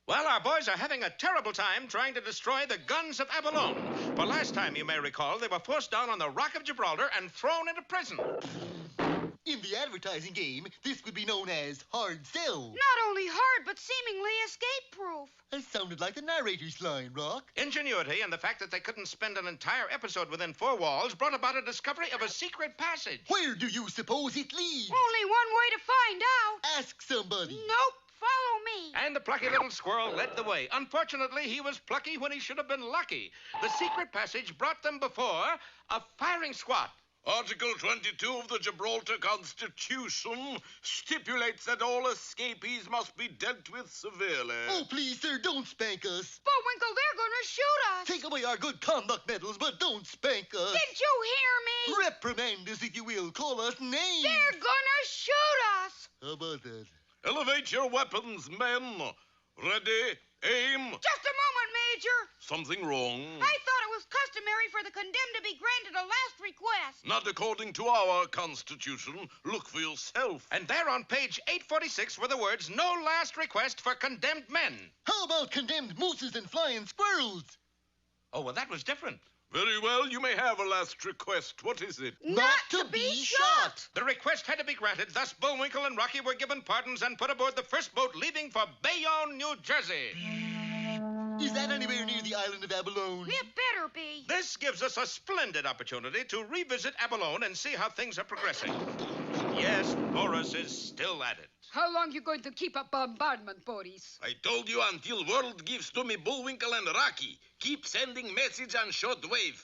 Well, our boys are having a terrible time trying to destroy the guns of Abalone. For last time, you may recall, they were forced down on the Rock of Gibraltar and thrown into prison. In the advertising game, this would be known as hard sell. Not only hard, but seemingly escape-proof. That sounded like the narrator's line, Rock. Ingenuity and the fact that they couldn't spend an entire episode within four walls brought about a discovery of a secret passage. Where do you suppose it leads? Only one way to find out. Ask somebody. Nope. Follow me. And the plucky little squirrel led the way. Unfortunately, he was plucky when he should have been lucky. The secret passage brought them before a firing squad. Article 22 of the Gibraltar Constitution stipulates that all escapees must be dealt with severely. Oh, please, sir, don't spank us. Bullwinkle, they're going to shoot us. Take away our good conduct medals, but don't spank us. Did you hear me? Reprimand us, if you will. Call us names. They're going to shoot us. How about that? Elevate your weapons, men. Ready, aim. Just a moment, Major. Something wrong? I thought it was customary for the condemned to be granted a last request. Not according to our Constitution. Look for yourself. And there on page 846 were the words, "No last request for condemned men." How about condemned mooses and flying squirrels? Oh, well, that was different. Very well, you may have a last request. What is it? Not to be shot. The request had to be granted. Thus, Bullwinkle and Rocky were given pardons and put aboard the first boat leaving for Bayonne, New Jersey. Is that anywhere near the island of Abalone? It better be. This gives us a splendid opportunity to revisit Abalone and see how things are progressing. Yes, Boris is still at it. How long you going to keep up bombardment, Boris? I told you until world gives to me Bullwinkle and Rocky. Keep sending message on shortwave.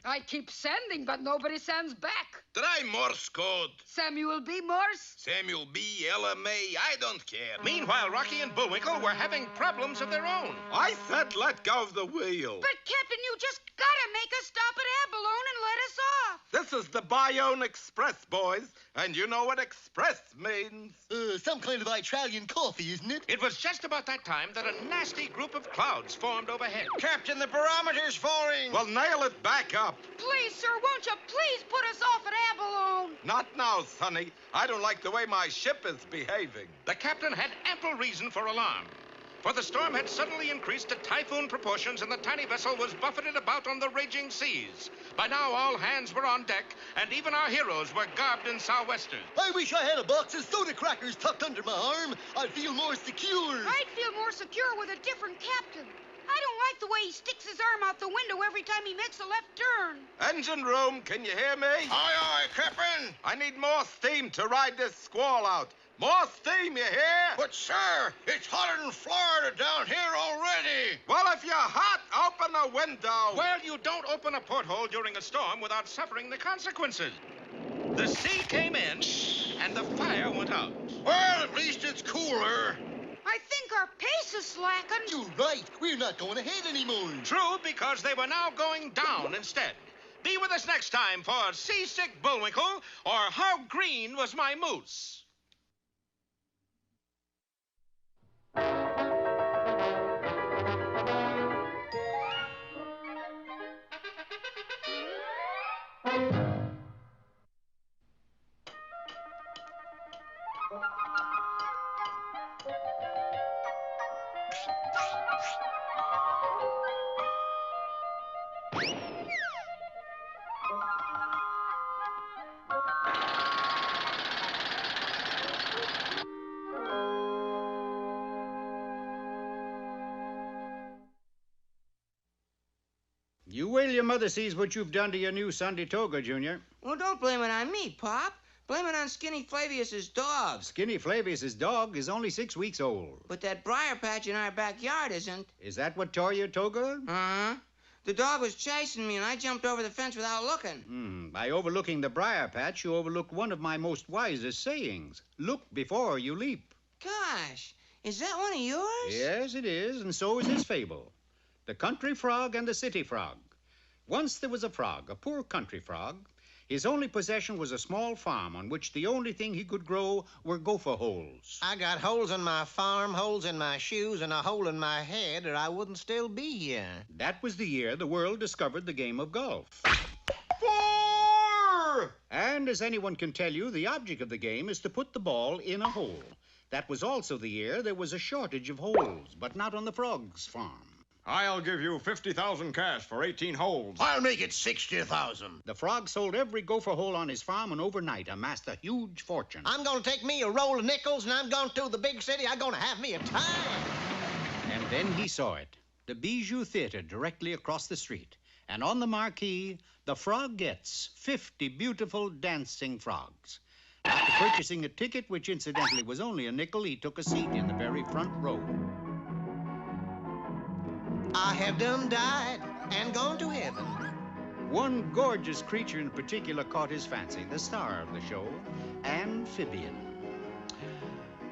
I keep sending, but nobody sends back. Try Morse code. Samuel B. Morse? Samuel B. LMA, I don't care. Meanwhile, Rocky and Bullwinkle were having problems of their own. I said let go of the wheel. But, Captain, you just gotta make us stop at Abalone and let us off. This is the Bayonne Express, boys. And you know what express means. Some kind of Italian coffee, isn't it? It was just about that time that a nasty group of clouds formed overhead. Captain, the barometer's falling. Well, nail it back up. Please, sir, won't you please put us off at Abalone? Not now, Sonny. I don't like the way my ship is behaving. The captain had ample reason for alarm. For the storm had suddenly increased to typhoon proportions, and the tiny vessel was buffeted about on the raging seas. By now, all hands were on deck, and even our heroes were garbed in sou'westers. I wish I had a box of soda crackers tucked under my arm. I'd feel more secure. I'd feel more secure with a different captain. I don't like the way he sticks his arm out the window every time he makes a left turn. Engine room, can you hear me? Aye, aye, Captain. I need more steam to ride this squall out. More steam, you hear? But, sir, it's hotter than Florida down here already. Well, if you're hot, open a window. Well, you don't open a porthole during a storm without suffering the consequences. The sea came in, and the fire went out. Well, at least it's cooler. I think our pace is slackened. You're right. We're not going ahead anymore. True, because they were now going down instead. Be with us next time for Seasick Bullwinkle or How Green Was My Moose. You wait till your mother sees what you've done to your new Sunday toga, Junior. Well, don't blame it on me, Pop. Blame it on Skinny Flavius's dog. Skinny Flavius's dog is only 6 weeks old. But that briar patch in our backyard isn't. Is that what tore your toga? Uh-huh. The dog was chasing me, and I jumped over the fence without looking. By overlooking the briar patch, you overlooked one of my most wisest sayings. Look before you leap. Gosh, is that one of yours? Yes, it is, and so is his fable. The Country Frog and the City Frog. Once there was a frog, a poor country frog. His only possession was a small farm on which the only thing he could grow were gopher holes. I got holes in my farm, holes in my shoes, and a hole in my head, or I wouldn't still be here. That was the year the world discovered the game of golf. 4! And as anyone can tell you, the object of the game is to put the ball in a hole. That was also the year there was a shortage of holes, but not on the frog's farm. I'll give you 50,000 cash for 18 holes. I'll make it 60,000. The frog sold every gopher hole on his farm and overnight amassed a huge fortune. I'm gonna take me a roll of nickels and I'm going to the big city. I'm gonna have me a time. And then he saw it. The Bijou Theater directly across the street. And on the marquee, the frog gets 50 beautiful dancing frogs. After purchasing a ticket, which incidentally was only a nickel, he took a seat in the very front row. I have done died and gone to heaven. One gorgeous creature in particular caught his fancy, the star of the show, Amphibian.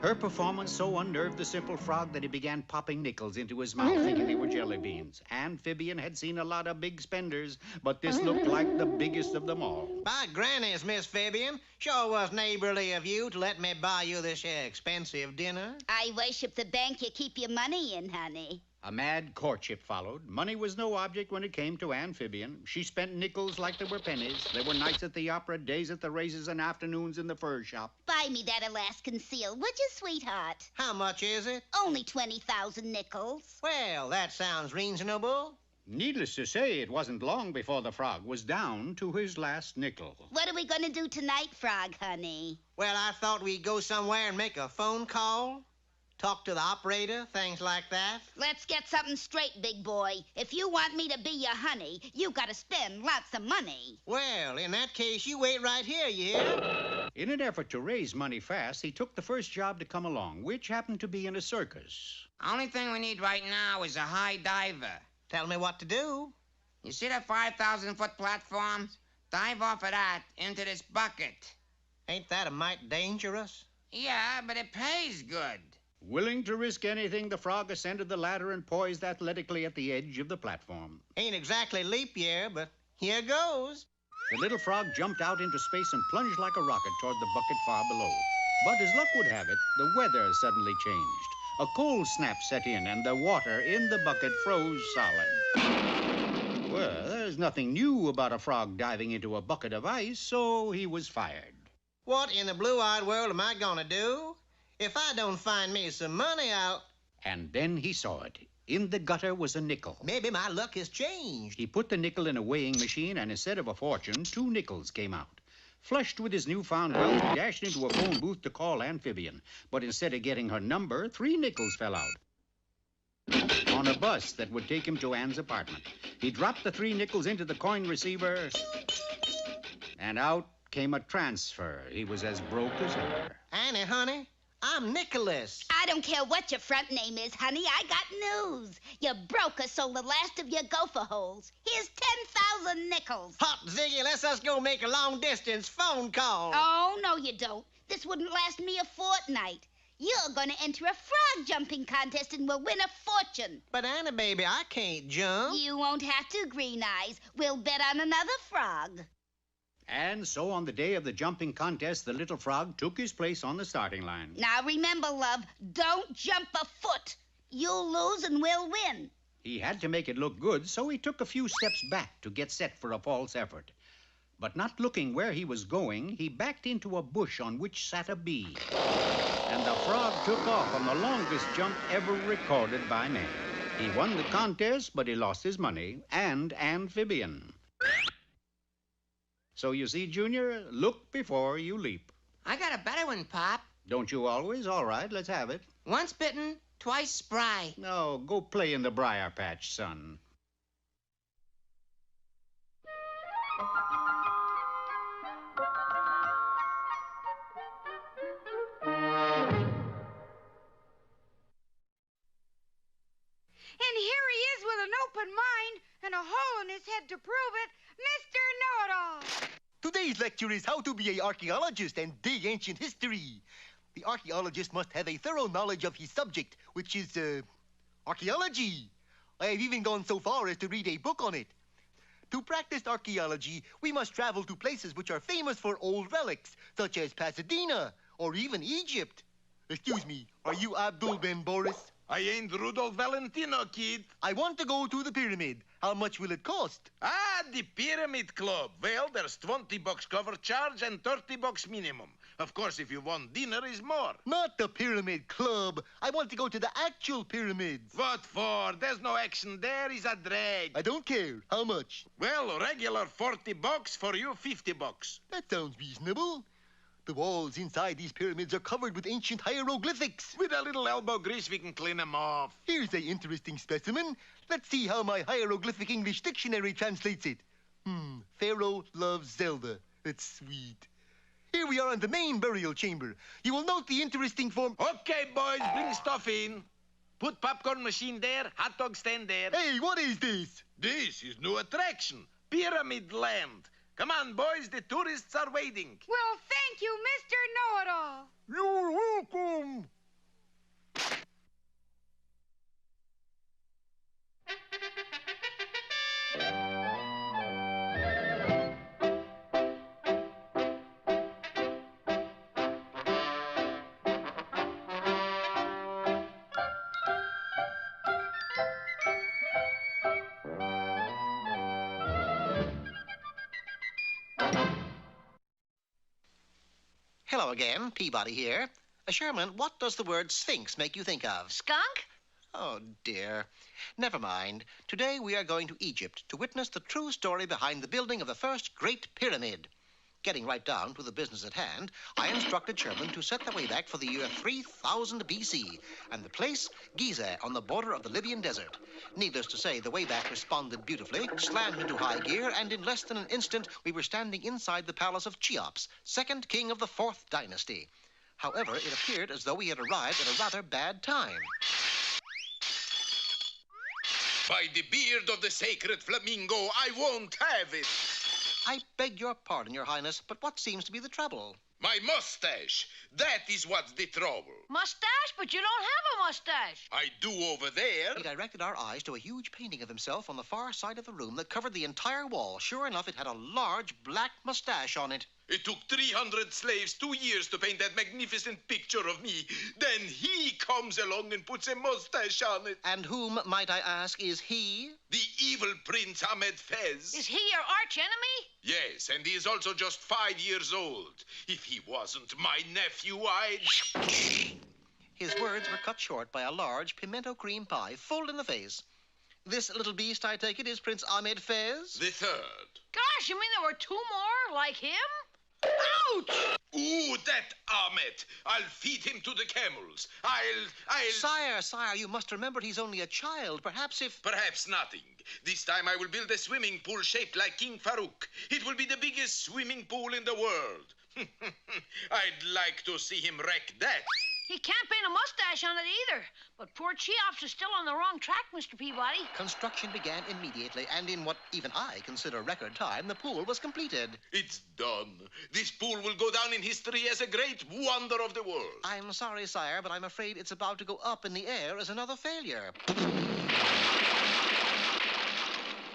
Her performance so unnerved the simple frog that he began popping nickels into his mouth, thinking they were jelly beans. Amphibian had seen a lot of big spenders, but this looked like the biggest of them all. By grannies, Miss Fabian, sure was neighborly of you to let me buy you this here expensive dinner. I worship the bank you keep your money in, honey. A mad courtship followed. Money was no object when it came to Amphibian. She spent nickels like they were pennies. There were nights at the opera, days at the races, and afternoons in the fur shop. Buy me that Alaskan seal, would you, sweetheart? How much is it? Only 20,000 nickels. Well, that sounds reasonable. Needless to say, it wasn't long before the frog was down to his last nickel. What are we going to do tonight, Frog, honey? Well, I thought we'd go somewhere and make a phone call. Talk to the operator, things like that. Let's get something straight, big boy. If you want me to be your honey, you got to spend lots of money. Well, in that case, you wait right here, you hear? In an effort to raise money fast, he took the first job to come along, which happened to be in a circus. Only thing we need right now is a high diver. Tell me what to do. You see that 5,000-foot platform? Dive off of that into this bucket. Ain't that a mite dangerous? Yeah, but it pays good. Willing to risk anything, the frog ascended the ladder and poised athletically at the edge of the platform. Ain't exactly leap year, but here goes. The little frog jumped out into space and plunged like a rocket toward the bucket far below. But as luck would have it, the weather suddenly changed. A cold snap set in, and the water in the bucket froze solid. Well, there's nothing new about a frog diving into a bucket of ice, so he was fired. What in the blue-eyed world am I gonna do? If I don't find me some money, I'll... And then he saw it. In the gutter was a nickel. Maybe my luck has changed. He put the nickel in a weighing machine, and instead of a fortune, 2 nickels came out. Flushed with his newfound wealth, he dashed into a phone booth to call Amphibian. But instead of getting her number, 3 nickels fell out. On a bus that would take him to Anne's apartment. He dropped the 3 nickels into the coin receiver, and out came a transfer. He was as broke as ever. Annie, honey, I'm Nicholas. I don't care what your front name is, honey. I got news. Your broker sold the last of your gopher holes. Here's 10,000 nickels. Hot Ziggy, let's us go make a long-distance phone call. Oh, no, you don't. This wouldn't last me a fortnight. You're going to enter a frog jumping contest and will win a fortune. But, Anna, baby, I can't jump. You won't have to, Green Eyes. We'll bet on another frog. And so on the day of the jumping contest, the little frog took his place on the starting line. Now, remember, love, don't jump a foot. You'll lose and we'll win. He had to make it look good, so he took a few steps back to get set for a false effort. But not looking where he was going, he backed into a bush on which sat a bee. And the frog took off on the longest jump ever recorded by man. He won the contest, but he lost his money and Amphibian. So you see, Junior, look before you leap. I got a better one, Pop. Don't you always? All right, let's have it. Once bitten, twice spry. No, go play in the briar patch, son. And here he is with an open mind and a hole in his head to prove it, Mr. Know-It-All. Today's lecture is how to be an archaeologist and dig ancient history. The archaeologist must have a thorough knowledge of his subject, which is, archaeology. I have even gone so far as to read a book on it. To practice archaeology, we must travel to places which are famous for old relics, such as Pasadena or even Egypt. Excuse me, are you Abdul Ben Boris? I ain't Rudolph Valentino, kid. I want to go to the pyramid. How much will it cost? Ah, the Pyramid Club. Well, there's $20 cover charge and $30 minimum. Of course, if you want dinner, is more. Not the Pyramid Club. I want to go to the actual pyramids. What for? There's no action there. Is a drag. I don't care. How much? Well, regular $40, for you $50. That sounds reasonable. The walls inside these pyramids are covered with ancient hieroglyphics. With a little elbow grease, we can clean them off. Here's an interesting specimen. Let's see how my hieroglyphic English dictionary translates it. Pharaoh loves Zelda. That's sweet. Here we are in the main burial chamber. You will note the interesting form... Okay, boys, bring stuff in. Put popcorn machine there, hot dog stand there. Hey, what is this? This is new attraction, Pyramid Land. Come on, boys, the tourists are waiting. Well, thank you, Mr. Know-It-All. You're welcome. Hello again, Peabody here. Sherman, what does the word Sphinx make you think of? Skunk? Oh, dear. Never mind. Today we are going to Egypt to witness the true story behind the building of the first Great Pyramid. Getting right down to the business at hand, I instructed Sherman to set the way back for the year 3000 BC, and the place, Giza, on the border of the Libyan desert. Needless to say, the Wayback responded beautifully, slammed into high gear, and in less than an instant, we were standing inside the palace of Cheops, second king of the 4th dynasty. However, it appeared as though we had arrived at a rather bad time. By the beard of the sacred flamingo, I won't have it. I beg your pardon, Your Highness, but what seems to be the trouble? My mustache. That is what's the trouble. Mustache? But you don't have a mustache. I do over there. He directed our eyes to a huge painting of himself on the far side of the room that covered the entire wall. Sure enough, it had a large black mustache on it. It took 300 slaves 2 years to paint that magnificent picture of me. Then he comes along and puts a mustache on it. And whom, might I ask, is he? The evil Prince Ahmed Fez. Is he your arch enemy? Yes, and he is also just 5 years old. If he wasn't my nephew, I'd... His words were cut short by a large pimento cream pie full in the face. This little beast, I take it, is Prince Ahmed Fez? The third. Gosh, you mean there were 2 more like him? Ouch! Ooh, that Ahmed. I'll feed him to the camels. I'll... Sire, you must remember he's only a child. Perhaps nothing. This time I will build a swimming pool shaped like King Farouk. It will be the biggest swimming pool in the world. I'd like to see him wreck that. He can't paint a mustache on it either. But poor Cheops is still on the wrong track, Mr. Peabody. Construction began immediately, and in what even I consider record time, the pool was completed. It's done. This pool will go down in history as a great wonder of the world. I'm sorry, sire, but I'm afraid it's about to go up in the air as another failure.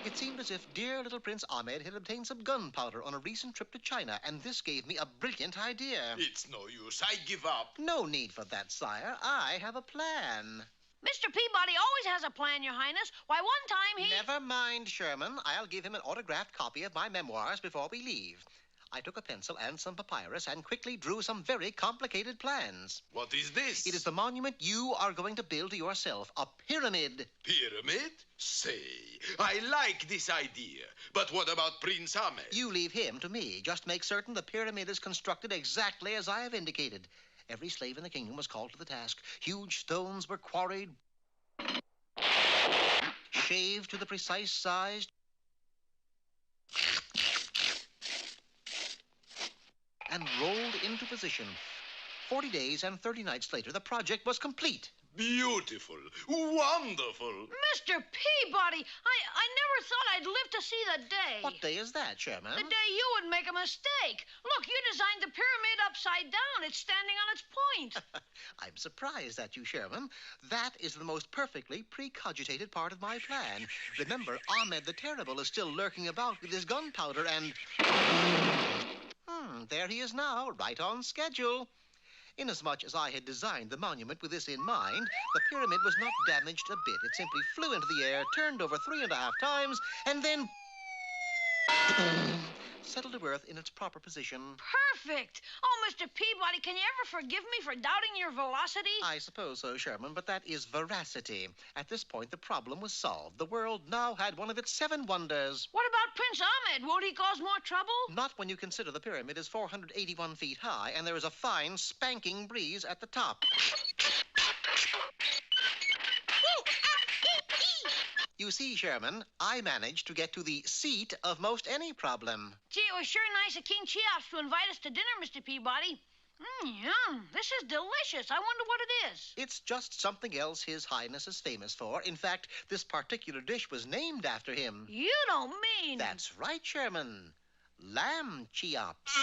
It seemed as if dear little Prince Ahmed had obtained some gunpowder on a recent trip to China, and this gave me a brilliant idea. It's no use. I give up. No need for that, sire. I have a plan. Mr. Peabody always has a plan, Your Highness. Why, one time he... Never mind, Sherman. I'll give him an autographed copy of my memoirs before we leave. I took a pencil and some papyrus and quickly drew some very complicated plans. What is this? It is the monument you are going to build to yourself, a pyramid. Pyramid? Say, I like this idea. But what about Prince Ahmed? You leave him to me. Just make certain the pyramid is constructed exactly as I have indicated. Every slave in the kingdom was called to the task. Huge stones were quarried, shaved to the precise size, and rolled into position. 40 days and 30 nights later, the project was complete. Beautiful. Wonderful. Mr. Peabody, I never thought I'd live to see the day. What day is that, Sherman? The day you would make a mistake. Look, you designed the pyramid upside down. It's standing on its point. I'm surprised at you, Sherman. That is the most perfectly precogitated part of my plan. Remember, Ahmed the Terrible is still lurking about with his gunpowder and... there he is now, right on schedule. Inasmuch as I had designed the monument with this in mind, the pyramid was not damaged a bit. It simply flew into the air, turned over 3.5 times, and then settled to earth in its proper position. Perfect. Oh, Mr. Peabody, can you ever forgive me for doubting your velocity? I suppose so, Sherman, but that is veracity. At this point, the problem was solved. The world now had one of its 7 wonders. What about Prince Ahmed? Won't he cause more trouble? Not when you consider the pyramid is 481 feet high, and there is a fine, spanking breeze at the top. You see, Sherman, I managed to get to the seat of most any problem. Gee, it was sure nice of King Cheops to invite us to dinner, Mr. Peabody. Yum. This is delicious. I wonder what it is. It's just something else His Highness is famous for. In fact, this particular dish was named after him. You don't mean... That's right, Sherman. Lamb Cheops.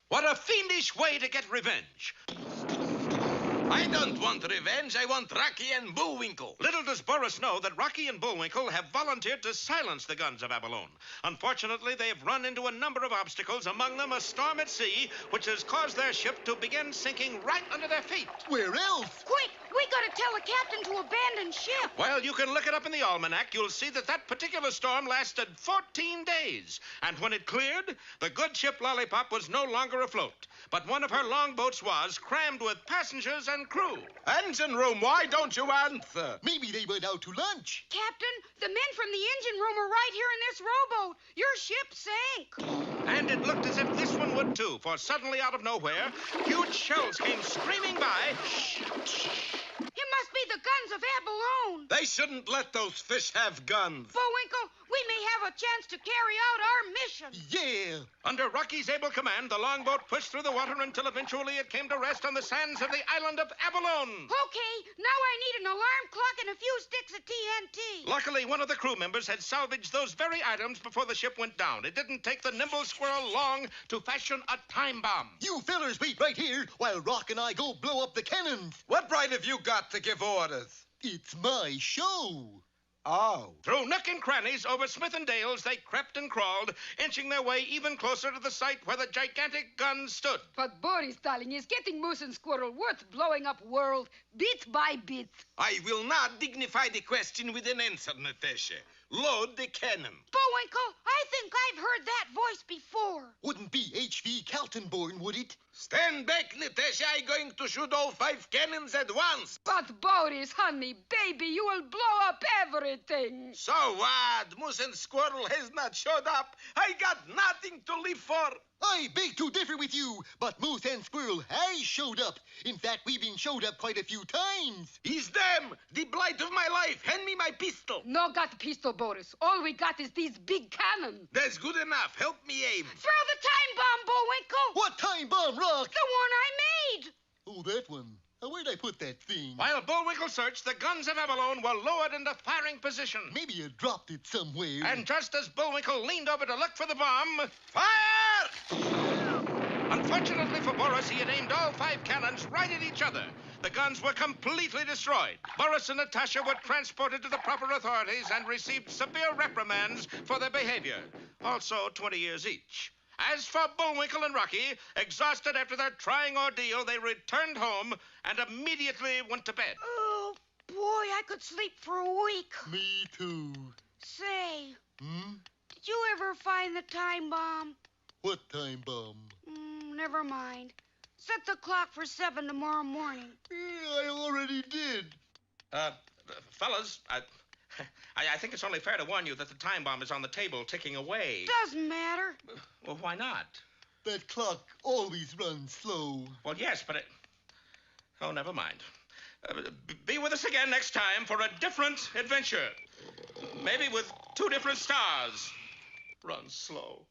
What a fiendish way to get revenge. I don't want revenge. I want Rocky and Bullwinkle. Little does Boris know that Rocky and Bullwinkle have volunteered to silence the guns of Abalone. Unfortunately, they have run into a number of obstacles, among them a storm at sea, which has caused their ship to begin sinking right under their feet. Where else? Quick, we gotta tell the captain to abandon ship. Well, you can look it up in the almanac. You'll see that that particular storm lasted 14 days. And when it cleared, the good ship Lollipop was no longer afloat. But one of her longboats was, crammed with passengers and crew. Engine room, why don't you answer? Maybe they went out to lunch. Captain, the men from the engine room are right here in this rowboat. Your ship sank. And it looked as if this one would too, for suddenly out of nowhere, huge shells came screaming by. It must be the guns of Abalone. They shouldn't let those fish have guns. Bullwinkle, we may have a chance to carry out our mission. Yeah. Under Rocky's able command, the longboat pushed through the water until eventually it came to rest on the sands of the island of Abalone. Okay, now I need an alarm clock and a few sticks of TNT. Luckily, one of the crew members had salvaged those very items before the ship went down. It didn't take the nimble squirrel long to fashion a time bomb. You fellers wait right here while Rock and I go blow up the cannons. What right have you got to give orders? It's my show. Oh. Through nook and crannies, over Smith and Dales, they crept and crawled, inching their way even closer to the site where the gigantic guns stood. But Boris, darling, is getting Moose and Squirrel worth blowing up world bit by bit. I will not dignify the question with an answer, Natasha. Load the cannon. Bullwinkle, I think I've heard that voice before. Wouldn't be H.V. Kaltenborn, would it? Stand back, Natasha. I'm going to shoot all 5 cannons at once. But Boris, honey, baby, you will blow up everything. So what? Moose and Squirrel has not showed up. I got nothing to live for. I beg to differ with you, but Moose and Squirrel has showed up. In fact, we've been showed up quite a few times. It's them, the blight of my life. Hand me my pistol. No got pistol, Boris. All we got is these big cannon. That's good enough. Help me aim. Throw the time bomb, Bullwinkle. What time bomb, Rock? The one I made. Oh, that one. Now, where'd I put that thing? While Bullwinkle searched, the guns of Abalone were lowered into firing position. Maybe you dropped it somewhere. And just as Bullwinkle leaned over to look for the bomb, fire! Unfortunately for Boris, he had aimed all 5 cannons right at each other. The guns were completely destroyed. Boris and Natasha were transported to the proper authorities and received severe reprimands for their behavior. Also 20 years each. As for Bullwinkle and Rocky, exhausted after their trying ordeal, they returned home and immediately went to bed. Oh, boy, I could sleep for a week. Me too. Say, Hmm? did you ever find the time bomb? What time bomb? Never mind. Set the clock for 7 tomorrow morning. I already did. Fellas, I think it's only fair to warn you that the time bomb is on the table ticking away. Doesn't matter. Well, why not? That clock always runs slow. Well, yes, but it... Oh, never mind. Be with us again next time for a different adventure. Maybe with 2 different stars. Run slow.